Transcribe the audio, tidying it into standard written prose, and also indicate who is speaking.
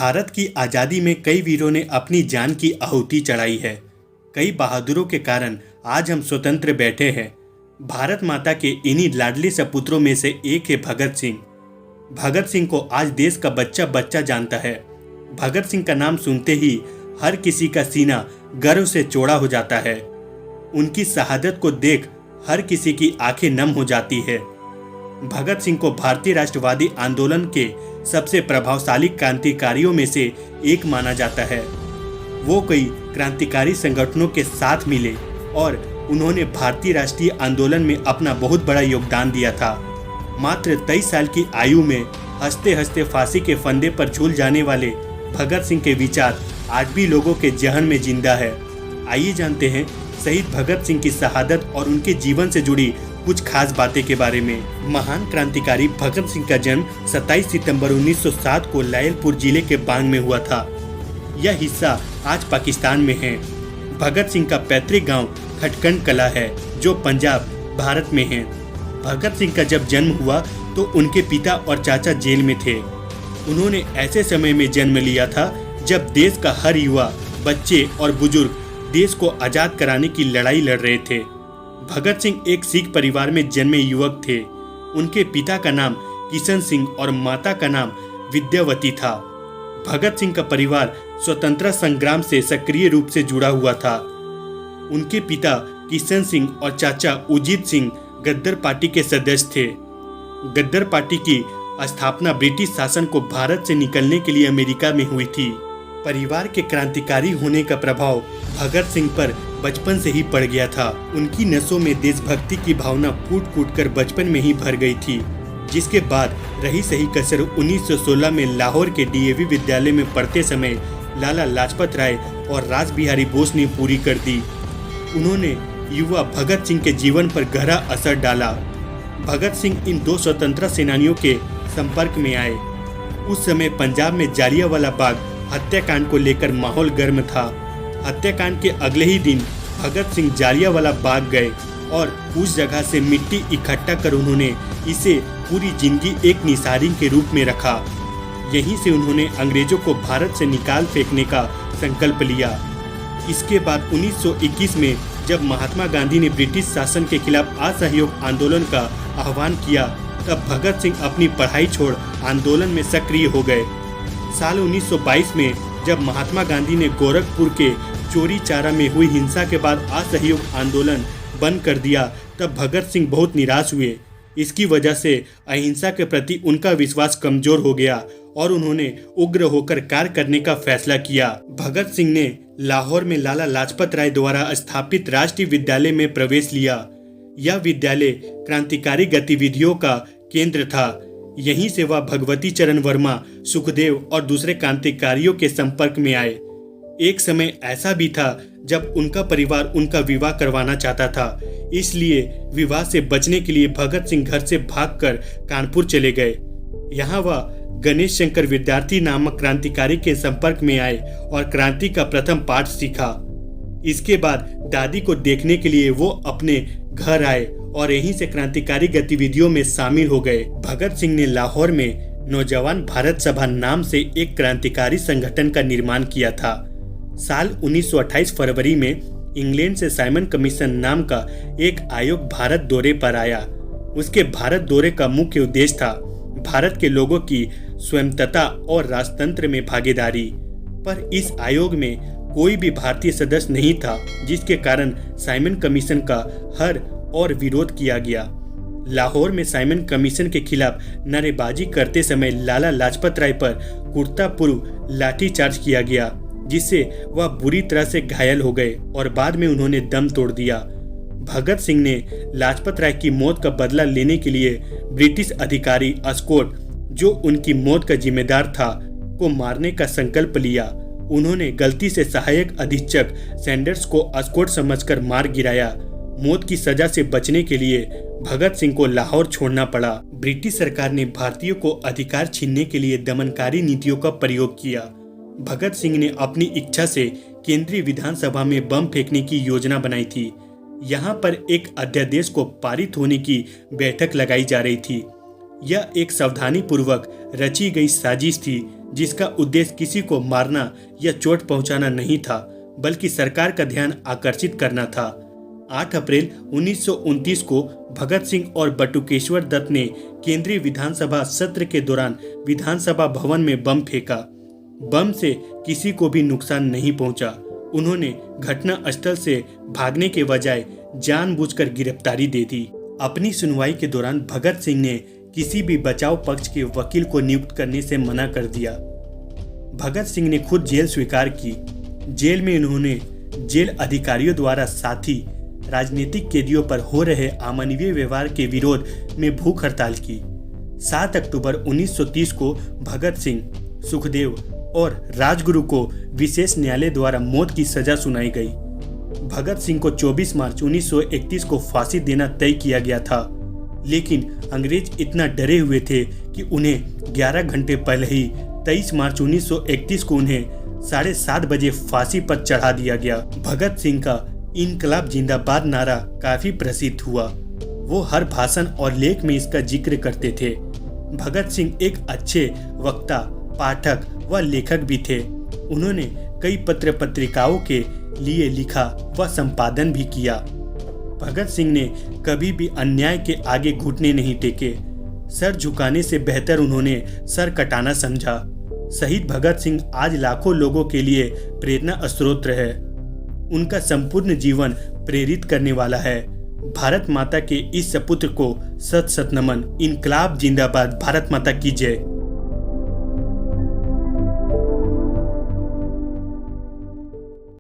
Speaker 1: भारत की आज़ादी में कई वीरों ने अपनी जान की आहुति चढ़ाई है। कई बहादुरों के कारण आज हम स्वतंत्र बैठे हैं। भारत माता के इन्हीं लाडले सपूत्रों में से एक है भगत सिंह। भगत सिंह को आज देश का बच्चा बच्चा जानता है। भगत सिंह का नाम सुनते ही हर किसी का सीना गर्व से चौड़ा हो जाता है। उनकी शहादत को देख हर किसी की आंखें नम हो जाती है। भगत सिंह को भारतीय राष्ट्रवादी आंदोलन के सबसे प्रभावशाली क्रांतिकारियों में से एक माना जाता है। वो कई क्रांतिकारी संगठनों के साथ मिले और उन्होंने भारतीय राष्ट्रीय आंदोलन में अपना बहुत बड़ा योगदान दिया था। मात्र 23 साल की आयु में हंसते हंसते फांसी के फंदे पर झूल जाने वाले भगत सिंह के विचार आज भी लोगों के जहन में जिंदा है। आइए जानते हैं शहीद भगत सिंह की शहादत और उनके जीवन से जुड़ी कुछ खास बातें के बारे में। महान क्रांतिकारी भगत सिंह का जन्म 27 सितंबर 1907 को लायलपुर जिले के बांग में हुआ था। यह हिस्सा आज पाकिस्तान में है। भगत सिंह का पैतृक गांव खटकंड कला है जो पंजाब भारत में है। भगत सिंह का जब जन्म हुआ तो उनके पिता और चाचा जेल में थे। उन्होंने ऐसे समय में जन्म लिया था जब देश का हर युवा, बच्चे और बुजुर्ग देश को आजाद कराने की लड़ाई लड़ रहे थे। भगत सिंह एक सिख परिवार में जन्मे युवक थे। उनके पिता का नाम किशन सिंह और माता का नाम विद्यावती था। भगत सिंह का परिवार स्वतंत्रता संग्राम से सक्रिय रूप से जुड़ा हुआ था। उनके पिता किशन सिंह और चाचा उजीत सिंह गद्दर पार्टी के सदस्य थे। गद्दर पार्टी की स्थापना ब्रिटिश शासन को भारत से निकलने के लिए अमेरिका में हुई थी। परिवार के क्रांतिकारी होने का प्रभाव भगत सिंह पर बचपन से ही पड़ गया था। उनकी नसों में देशभक्ति की भावना कूट कूट कर बचपन में ही भर गई थी, जिसके बाद रही सही कसर 1916 में लाहौर के डीएवी विद्यालय में पढ़ते समय लाला लाजपत राय और रास बिहारी बोस ने पूरी कर दी। उन्होंने युवा भगत सिंह के जीवन पर गहरा असर डाला। भगत सिंह इन दो स्वतंत्रता सेनानियों के संपर्क में आए। उस समय पंजाब में जालियांवाला बाग हत्याकांड को लेकर माहौल गर्म था। हत्याकांड के अगले ही दिन भगत सिंह जालियांवाला बाग गए और उस जगह से मिट्टी इकट्ठा कर उन्होंने इसे पूरी जिंदगी एक निशानी के रूप में रखा। यहीं से उन्होंने अंग्रेजों को भारत से निकाल फेंकने का संकल्प लिया। इसके बाद 1921 में जब महात्मा गांधी ने ब्रिटिश शासन के खिलाफ असहयोग आंदोलन का आह्वान किया, तब भगत सिंह अपनी पढ़ाई छोड़ आंदोलन में सक्रिय हो गए। साल 1922 में जब महात्मा गांधी ने गोरखपुर के चोरी चारा में हुई हिंसा के बाद असहयोग आंदोलन बंद कर दिया, तब भगत सिंह बहुत निराश हुए। इसकी वजह से अहिंसा के प्रति उनका विश्वास कमजोर हो गया और उन्होंने उग्र होकर कार्य करने का फैसला किया। भगत सिंह ने लाहौर में लाला लाजपत राय द्वारा स्थापित राष्ट्रीय विद्यालय में प्रवेश लिया। यह विद्यालय क्रांतिकारी गतिविधियों का केंद्र था। यहीं से वह भगवती चरण वर्मा, सुखदेव और दूसरे क्रांतिकारियों के संपर्क में आए। एक समय ऐसा भी था जब उनका परिवार उनका विवाह करवाना चाहता था, इसलिए विवाह से बचने के लिए भगत सिंह घर से भागकर कानपुर चले गए। यहाँ वह गणेश शंकर विद्यार्थी नामक क्रांतिकारी के संपर्क में आए और क्रांति का प्रथम पाठ सीखा। इसके बाद दादी को देखने के लिए वो अपने घर आए और यहीं से क्रांतिकारी गतिविधियों में शामिल हो गए। भगत सिंह ने लाहौर में नौजवान भारत सभा नाम से एक क्रांतिकारी संगठन का निर्माण किया था। साल 1928 फरवरी में इंग्लैंड से साइमन कमीशन नाम का एक आयोग भारत दौरे पर आया। उसके भारत दौरे का मुख्य उद्देश्य था भारत के लोगों की स्वतंत्रता और राजतंत्र में भागीदारी। पर इस आयोग में कोई भी भारतीय सदस्य नहीं था, जिसके कारण साइमन कमीशन का हर और विरोध किया गया। लाहौर में साइमन कमीशन के खिलाफ नारेबाजी करते समय लाला लाजपत राय पर कुर्ता पूर्व लाठीचार्ज किया गया, जिससे वह बुरी तरह से घायल हो गए और बाद में उन्होंने दम तोड़ दिया। भगत सिंह ने लाजपत राय की मौत का बदला लेने के लिए ब्रिटिश अधिकारी अस्कोट, जो उनकी मौत का जिम्मेदार था, को मारने का संकल्प लिया। उन्होंने गलती से सहायक अधीक्षक सैंडर्स को अस्कोट समझकर मार गिराया। मौत की सजा से बचने के लिए भगत सिंह को लाहौर छोड़ना पड़ा। ब्रिटिश सरकार ने भारतीयों को अधिकार छीनने के लिए दमनकारी नीतियों का प्रयोग किया। भगत सिंह ने अपनी इच्छा से केंद्रीय विधानसभा में बम फेंकने की योजना बनाई थी। यहाँ पर एक अध्यादेश को पारित होने की बैठक लगाई जा रही थी। यह एक सावधानी पूर्वक रची गई साजिश थी जिसका उद्देश्य किसी को मारना या चोट पहुंचाना नहीं था, बल्कि सरकार का ध्यान आकर्षित करना था। 8 अप्रैल 1929 को भगत सिंह और बटुकेश्वर दत्त ने केंद्रीय विधानसभा सत्र के दौरान विधानसभा भवन में बम फेंका। बम से किसी को भी नुकसान नहीं पहुंचा। उन्होंने घटना स्थल से भागने के बजाय जानबूझकर गिरफ्तारी दे दी। अपनी सुनवाई के दौरान भगत सिंह ने किसी भी बचाव पक्ष के वकील को नियुक्त करने से मना कर दिया। भगत सिंह ने खुद जेल स्वीकार की। जेल में उन्होंने जेल अधिकारियों द्वारा साथी राजनीतिक कैदियों पर हो रहे अमानवीय व्यवहार के विरोध में भूख हड़ताल की। 7 अक्टूबर 1930 को भगत सिंह, सुखदेव और राजगुरु को विशेष न्यायालय द्वारा मौत की सजा सुनाई गई। भगत सिंह को 24 मार्च 1931 को फांसी देना तय किया गया था, लेकिन अंग्रेज इतना डरे हुए थे कि उन्हें 11 घंटे पहले ही 23 मार्च 1931 को उन्हें 7:30 बजे फांसी पर चढ़ा दिया गया। भगत सिंह का इनकलाब जिंदाबाद नारा काफी प्रसिद्ध हुआ। वो हर भाषण और लेख में इसका जिक्र करते थे। भगत सिंह एक अच्छे वक्ता, पाठक व लेखक भी थे। उन्होंने कई पत्र पत्रिकाओं के लिए लिखा व संपादन भी किया। भगत सिंह ने कभी भी अन्याय के आगे घुटने नहीं टेके। सर झुकाने से बेहतर उन्होंने सर कटाना समझा। शहीद भगत सिंह आज लाखों लोगों के लिए प्रेरणा स्रोत है। उनका संपूर्ण जीवन प्रेरित करने वाला है। भारत माता के इस सपुत्र को सत सत नमन। इनकलाब जिंदाबाद। भारत माता की जय।